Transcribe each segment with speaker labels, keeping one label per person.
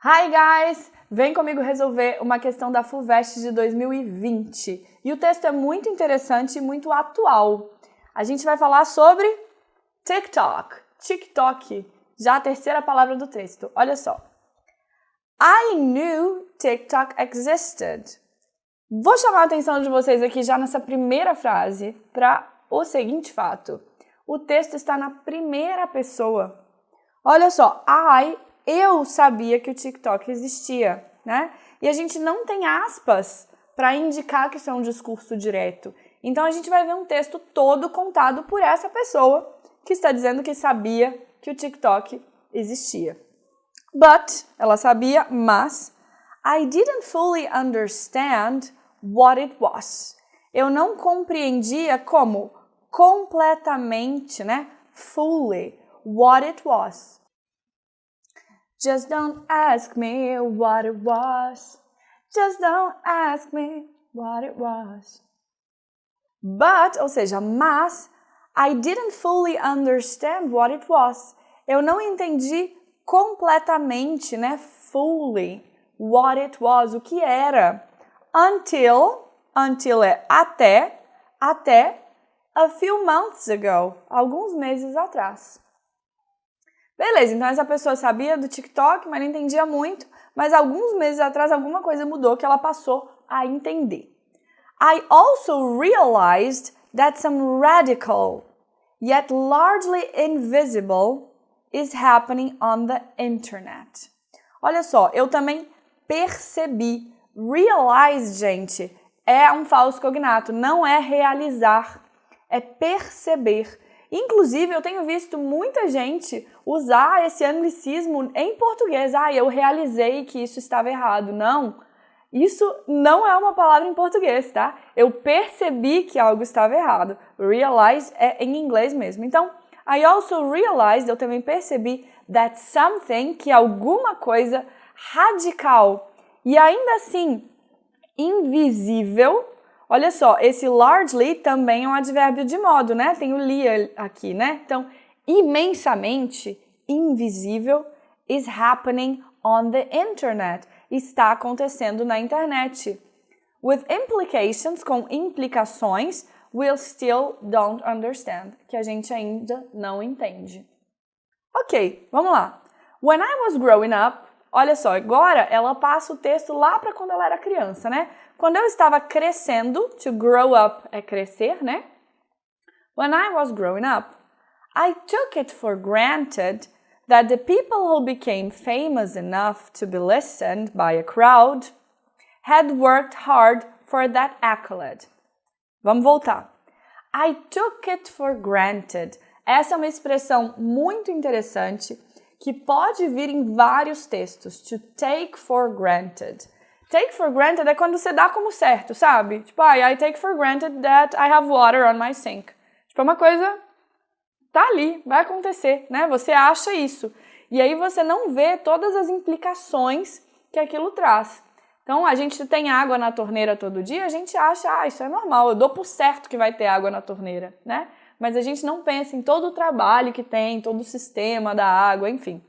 Speaker 1: Hi guys! Vem comigo resolver uma questão da FUVEST de 2020. E o texto é muito interessante e muito atual. A gente vai falar sobre TikTok. TikTok, já a terceira palavra do texto. Olha só. I knew TikTok existed. Vou chamar a atenção de vocês aqui já nessa primeira frase para o seguinte fato. O texto está na primeira pessoa. Olha só, eu sabia que o TikTok existia, né? E a gente não tem aspas para indicar que isso é um discurso direto. Então a gente vai ver um texto todo contado por essa pessoa que está dizendo que sabia que o TikTok existia. But, ela sabia, mas I didn't fully understand what it was. Eu não compreendia como completamente, né? Fully, what it was. Just don't ask me what it was. Just don't ask me what it was. But, ou seja, mas, I didn't fully understand what it was. Eu não entendi completamente, né, fully, what it was, o que era. Until é até a few months ago, alguns meses atrás. Beleza, então essa pessoa sabia do TikTok, mas não entendia muito, mas alguns meses atrás alguma coisa mudou que ela passou a entender. I also realized that some radical, yet largely invisible, is happening on the internet. Olha só, eu também percebi. Realize, gente, é um falso cognato, não é realizar, é perceber. Inclusive, eu tenho visto muita gente usar esse anglicismo em português. Eu realizei que isso estava errado. Não, isso não é uma palavra em português, tá? Eu percebi que algo estava errado. Realize é em inglês mesmo. Então, I also realized, eu também percebi, that something, que alguma coisa radical e ainda assim invisível. Olha só, esse largely também é um advérbio de modo, né? Tem o li aqui, né? Então, imensamente, invisível, is happening on the internet. Está acontecendo na internet. With implications, com implicações, we'll still don't understand, que a gente ainda não entende. Ok, vamos lá. When I was growing up, olha só, agora ela passa o texto lá para quando ela era criança, né? Quando eu estava crescendo, to grow up é crescer, né? When I was growing up, I took it for granted that the people who became famous enough to be listened by a crowd had worked hard for that accolade. Vamos voltar. I took it for granted. Essa é uma expressão muito interessante que pode vir em vários textos. To take for granted. Take for granted é quando você dá como certo, sabe? Tipo, I take for granted that I have water on my sink. Tipo, é uma coisa, tá ali, vai acontecer, né? Você acha isso. E aí você não vê todas as implicações que aquilo traz. Então, a gente tem água na torneira todo dia, a gente acha, isso é normal, eu dou por certo que vai ter água na torneira, né? Mas a gente não pensa em todo o trabalho que tem, todo o sistema da água, enfim.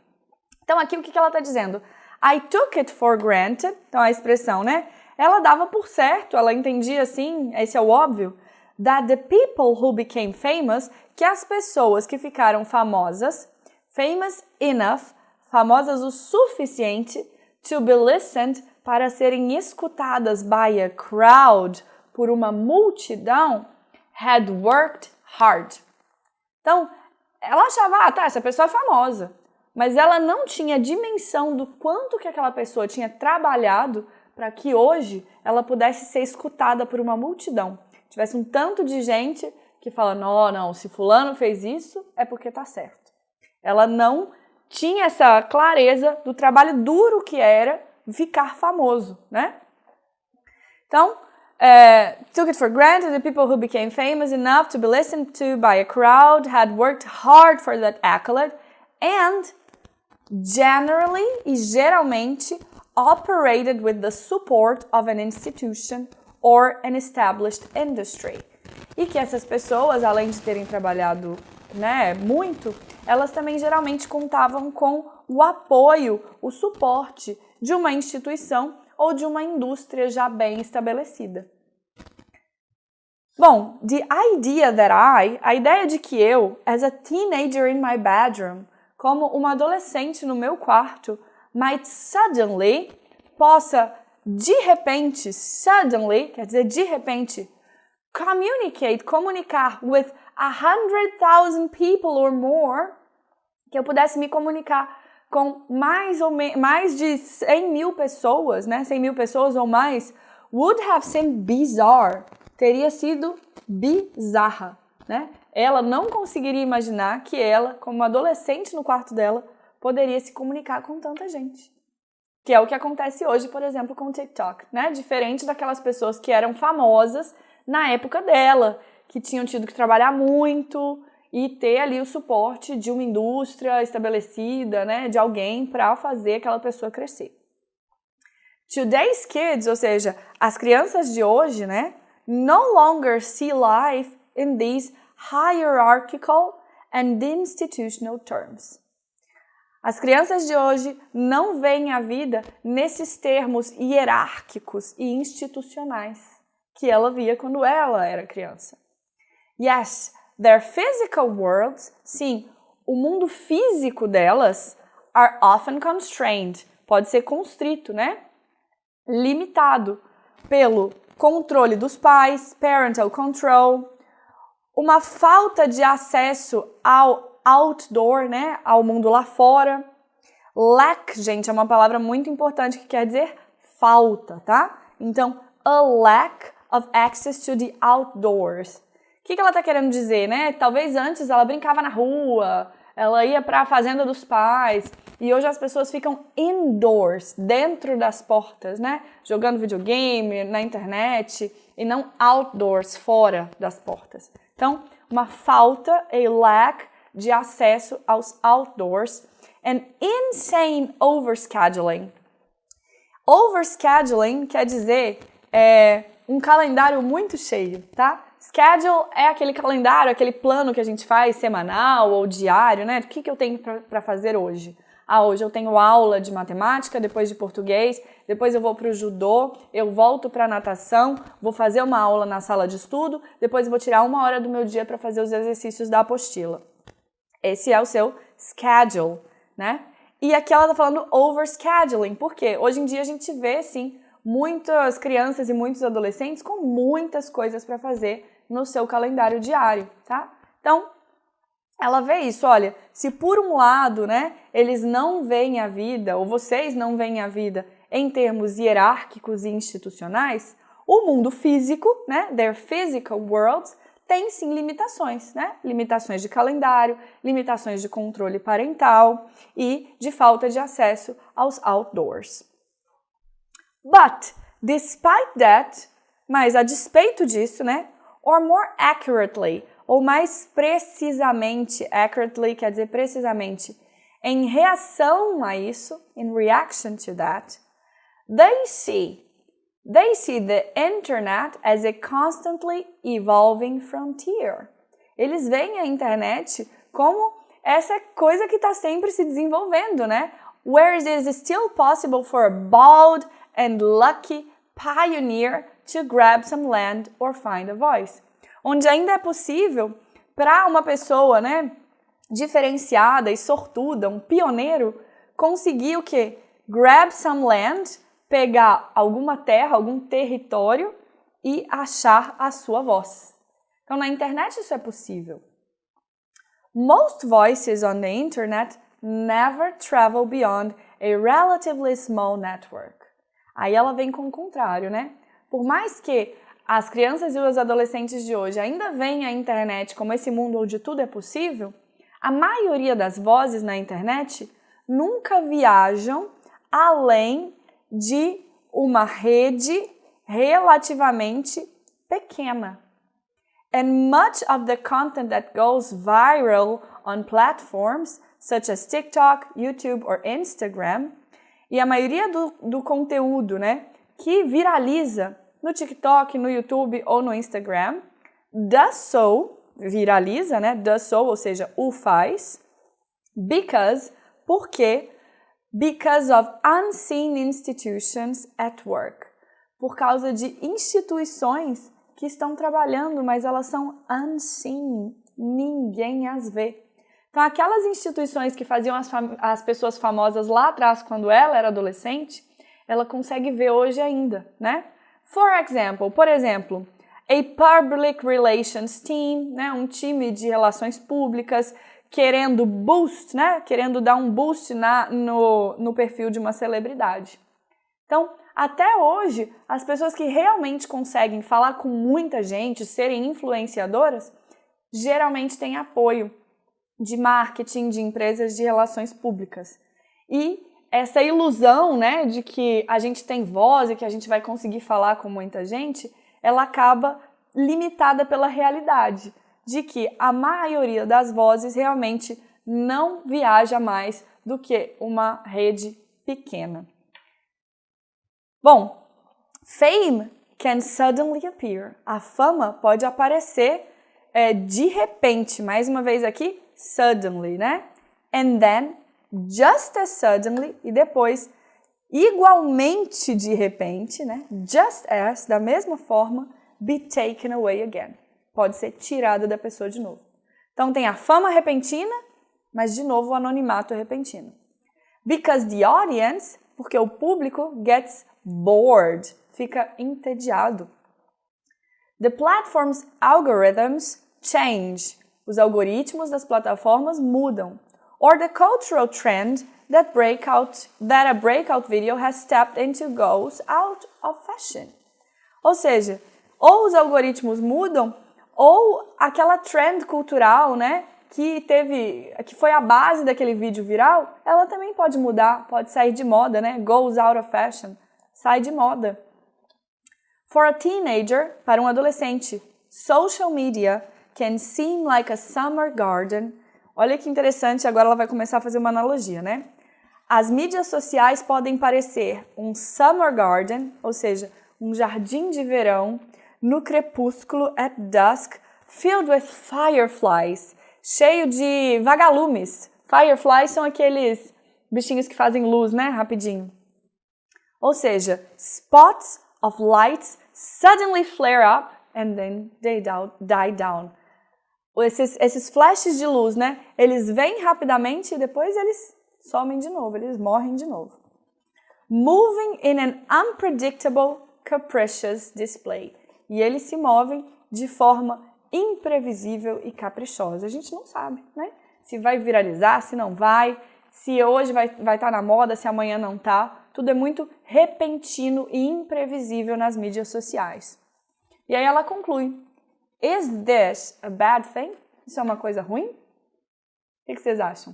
Speaker 1: Então, aqui o que ela está dizendo? I took it for granted, então a expressão, né? Ela dava por certo, ela entendia assim, esse é o óbvio, that the people who became famous, que as pessoas que ficaram famosas, famous enough, famosas o suficiente, to be listened, para serem escutadas by a crowd, por uma multidão, had worked hard. Então, ela achava, essa pessoa é famosa. Mas ela não tinha dimensão do quanto que aquela pessoa tinha trabalhado para que hoje ela pudesse ser escutada por uma multidão. Tivesse um tanto de gente que fala, não, se fulano fez isso, é porque tá certo. Ela não tinha essa clareza do trabalho duro que era ficar famoso, né? Então, took it for granted the people who became famous enough to be listened to by a crowd had worked hard for that accolade and generally e geralmente operated with the support of an institution or an established industry. E que essas pessoas, além de terem trabalhado né, muito, elas também geralmente contavam com o apoio, o suporte de uma instituição ou de uma indústria já bem estabelecida. Bom, a ideia de que eu, as a teenager in my bedroom, como uma adolescente no meu quarto, might suddenly, possa de repente, suddenly, quer dizer de repente, comunicar with 100,000 people or more, que eu pudesse me comunicar com mais de 100 mil pessoas, né, 100 mil pessoas ou mais, would have seemed bizarre, teria sido bizarra, né? Ela não conseguiria imaginar que ela, como adolescente no quarto dela, poderia se comunicar com tanta gente. Que é o que acontece hoje, por exemplo, com o TikTok, né? Diferente daquelas pessoas que eram famosas na época dela, que tinham tido que trabalhar muito e ter ali o suporte de uma indústria estabelecida, né? De alguém para fazer aquela pessoa crescer. Today's kids, ou seja, as crianças de hoje, né? No longer see life in these hierarchical and institutional terms. As crianças de hoje não veem a vida nesses termos hierárquicos e institucionais que ela via quando ela era criança. Yes, their physical worlds, sim, o mundo físico delas, are often constrained, pode ser constrito, né? Limitado pelo controle dos pais, parental control, uma falta de acesso ao outdoor, né, ao mundo lá fora. Lack, gente, é uma palavra muito importante que quer dizer falta, tá? Então, a lack of access to the outdoors. O que ela tá querendo dizer, né? Talvez antes ela brincava na rua, ela ia para a fazenda dos pais, e hoje as pessoas ficam indoors, dentro das portas, né? Jogando videogame, na internet, e não outdoors, fora das portas. Então, uma falta, a lack de acesso aos outdoors, and insane overscheduling. Overscheduling quer dizer um calendário muito cheio, tá? Schedule é aquele calendário, aquele plano que a gente faz semanal ou diário, né? O que eu tenho para fazer hoje? Hoje eu tenho aula de matemática, depois de português, depois eu vou para o judô, eu volto para a natação, vou fazer uma aula na sala de estudo, depois eu vou tirar 1 hora do meu dia para fazer os exercícios da apostila. Esse é o seu schedule, né? E aqui ela está falando overscheduling, porque hoje em dia a gente vê, sim, muitas crianças e muitos adolescentes com muitas coisas para fazer no seu calendário diário, tá? Então, ela vê isso, olha, se por um lado, né, eles não veem a vida, ou vocês não veem a vida em termos hierárquicos e institucionais, o mundo físico, né, their physical worlds, tem sim limitações, né? Limitações de calendário, limitações de controle parental e de falta de acesso aos outdoors. But, despite that, mas a despeito disso, né? Or more accurately, ou mais precisamente, accurately quer dizer precisamente, em reação a isso, in reaction to that, they see the internet as a constantly evolving frontier. Eles veem a internet como essa coisa que está sempre se desenvolvendo, né? Where it is still possible for a bold and lucky pioneer to grab some land or find a voice. Onde ainda é possível para uma pessoa, né, diferenciada e sortuda, um pioneiro, conseguir o quê? Grab some land, pegar alguma terra, algum território e achar a sua voz. Então, na internet isso é possível. Most voices on the internet never travel beyond a relatively small network. Aí ela vem com o contrário, né? Por mais que as crianças e os adolescentes de hoje ainda veem a internet como esse mundo onde tudo é possível, a maioria das vozes na internet nunca viajam além de uma rede relativamente pequena. And much of the content that goes viral on platforms such as TikTok, YouTube or Instagram, e a maioria do conteúdo, né, que viraliza no TikTok, no YouTube ou no Instagram, does so, viraliza, né? Does so, ou seja, o faz. Because, porque, because of unseen institutions at work. Por causa de instituições que estão trabalhando, mas elas são unseen, ninguém as vê. Então, aquelas instituições que faziam as pessoas famosas lá atrás, quando ela era adolescente, ela consegue ver hoje ainda, né? Por exemplo, a public relations team, né? Um time de relações públicas querendo boost, né? Querendo dar um boost no perfil de uma celebridade. Então, até hoje, as pessoas que realmente conseguem falar com muita gente, serem influenciadoras, geralmente têm apoio de marketing, de empresas de relações públicas. E essa ilusão, né, de que a gente tem voz e que a gente vai conseguir falar com muita gente, ela acaba limitada pela realidade, de que a maioria das vozes realmente não viaja mais do que uma rede pequena. Bom, fame can suddenly appear. A fama pode aparecer de repente, mais uma vez aqui, suddenly, né? And then, just as suddenly, e depois, igualmente de repente, né? Just as, da mesma forma, be taken away again. Pode ser tirada da pessoa de novo. Então tem a fama repentina, mas de novo o anonimato repentino. Because the audience, porque o público gets bored, fica entediado. The platform's algorithms change. Os algoritmos das plataformas mudam. Or the cultural trend that a breakout video has stepped into goes out of fashion. Ou seja, ou os algoritmos mudam, ou aquela trend cultural, né, que foi a base daquele vídeo viral, ela também pode mudar, pode sair de moda, né? Goes out of fashion, sai de moda. For a teenager, para um adolescente, social media can seem like a summer garden. Olha que interessante, agora ela vai começar a fazer uma analogia, né? As mídias sociais podem parecer um summer garden, ou seja, um jardim de verão, no crepúsculo at dusk, filled with fireflies, cheio de vagalumes. Fireflies são aqueles bichinhos que fazem luz, né? Rapidinho. Ou seja, spots of lights suddenly flare up and then they die down. Esses flashes de luz, né? Eles vêm rapidamente e depois eles somem de novo, eles morrem de novo. Moving in an unpredictable, capricious display. E eles se movem de forma imprevisível e caprichosa. A gente não sabe, né? Se vai viralizar, se não vai, se hoje vai estar na moda, se amanhã não tá. Tudo é muito repentino e imprevisível nas mídias sociais. E aí ela conclui: Is this a bad thing? Isso é uma coisa ruim? O que vocês acham?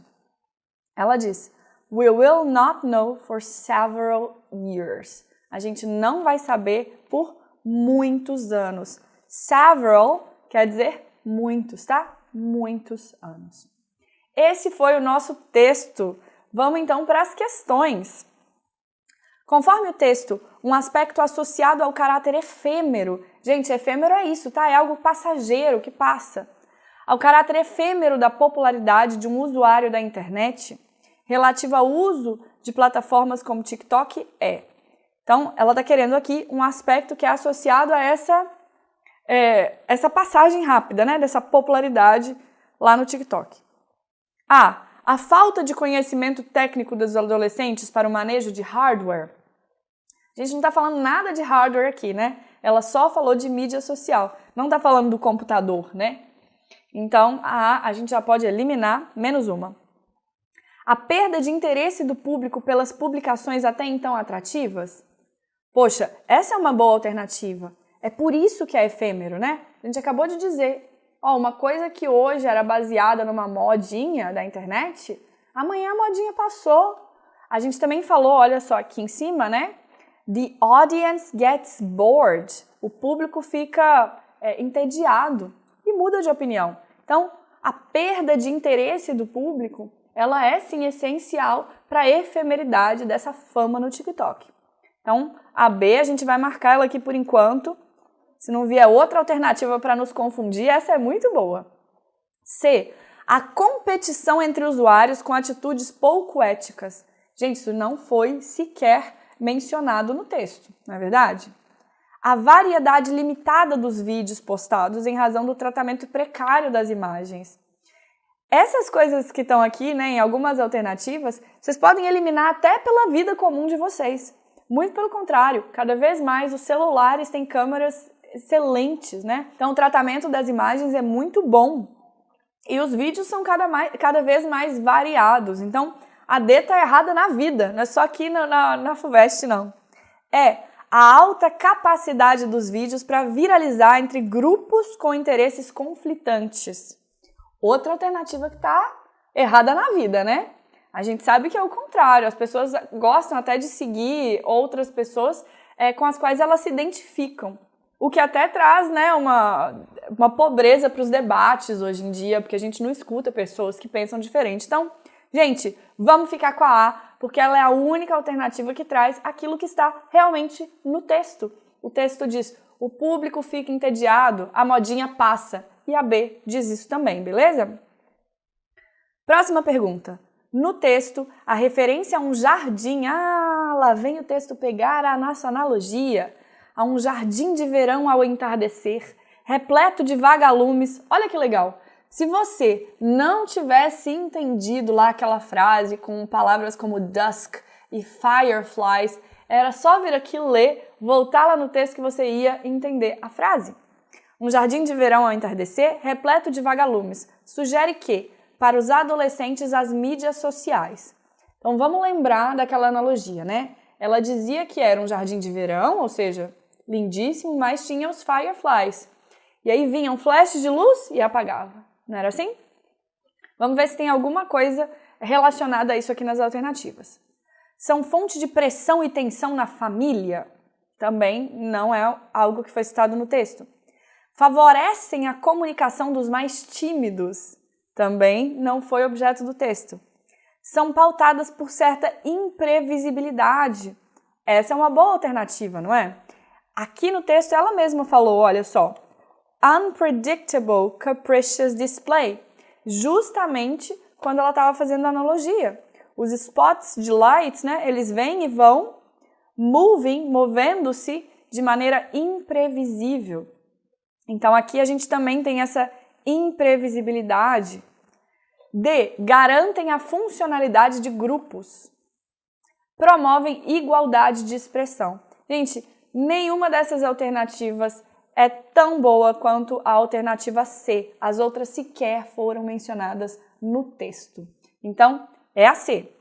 Speaker 1: Ela diz: We will not know for several years. A gente não vai saber por muitos anos. Several quer dizer muitos, tá? Muitos anos. Esse foi o nosso texto. Vamos então para as questões. Conforme o texto, um aspecto associado ao caráter efêmero. Gente, efêmero é isso, tá? É algo passageiro que passa. Ao caráter efêmero da popularidade de um usuário da internet, relativo ao uso de plataformas como TikTok é. Então, ela está querendo aqui um aspecto que é associado a essa passagem rápida, né? Dessa popularidade lá no TikTok. A falta de conhecimento técnico dos adolescentes para o manejo de hardware. A gente não está falando nada de hardware aqui, né? Ela só falou de mídia social. Não está falando do computador, né? Então, a gente já pode eliminar menos uma. A perda de interesse do público pelas publicações até então atrativas. Poxa, essa é uma boa alternativa. É por isso que é efêmero, né? A gente acabou de dizer. Uma coisa que hoje era baseada numa modinha da internet, amanhã a modinha passou. A gente também falou, olha só aqui em cima, né? The audience gets bored. O público fica entediado e muda de opinião. Então, a perda de interesse do público, ela é sim essencial para a efemeridade dessa fama no TikTok. Então, a B, a gente vai marcar ela aqui por enquanto. Se não vier outra alternativa para nos confundir, essa é muito boa. C. A competição entre usuários com atitudes pouco éticas. Gente, isso não foi sequer mencionado no texto, não é verdade? A variedade limitada dos vídeos postados em razão do tratamento precário das imagens. Essas coisas que estão aqui, né, em algumas alternativas, vocês podem eliminar até pela vida comum de vocês. Muito pelo contrário, cada vez mais os celulares têm câmeras excelentes, né? Então o tratamento das imagens é muito bom. E os vídeos são cada vez mais variados. Então a D está errada na vida, não é só aqui na FUVEST, não. A alta capacidade dos vídeos para viralizar entre grupos com interesses conflitantes. Outra alternativa que está errada na vida, né? A gente sabe que é o contrário, as pessoas gostam até de seguir outras pessoas com as quais elas se identificam. O que até traz, né, uma pobreza para os debates hoje em dia, porque a gente não escuta pessoas que pensam diferente. Então, gente, vamos ficar com a A, porque ela é a única alternativa que traz aquilo que está realmente no texto. O texto diz, o público fica entediado, a modinha passa. E a B diz isso também, beleza? Próxima pergunta. No texto, a referência a um jardim, lá vem o texto pegar a nossa analogia, a um jardim de verão ao entardecer, repleto de vagalumes. Olha que legal! Se você não tivesse entendido lá aquela frase com palavras como dusk e fireflies, era só vir aqui ler, voltar lá no texto que você ia entender a frase. Um jardim de verão ao entardecer, repleto de vagalumes. Sugere que, para os adolescentes, as mídias sociais. Então vamos lembrar daquela analogia, né? Ela dizia que era um jardim de verão, ou seja, lindíssimo, mas tinha os fireflies. E aí vinham flashes de luz e apagava. Não era assim? Vamos ver se tem alguma coisa relacionada a isso aqui nas alternativas. São fonte de pressão e tensão na família? Também não é algo que foi citado no texto. Favorecem a comunicação dos mais tímidos? Também não foi objeto do texto. São pautadas por certa imprevisibilidade? Essa é uma boa alternativa, não é? Aqui no texto ela mesma falou, olha só, unpredictable capricious display, justamente quando ela estava fazendo a analogia. Os spots de lights, né, eles vêm e vão, movendo-se de maneira imprevisível. Então aqui a gente também tem essa imprevisibilidade. D. Garantem a funcionalidade de grupos. Promovem igualdade de expressão. Gente, nenhuma dessas alternativas é tão boa quanto a alternativa C. As outras sequer foram mencionadas no texto. Então, é a C.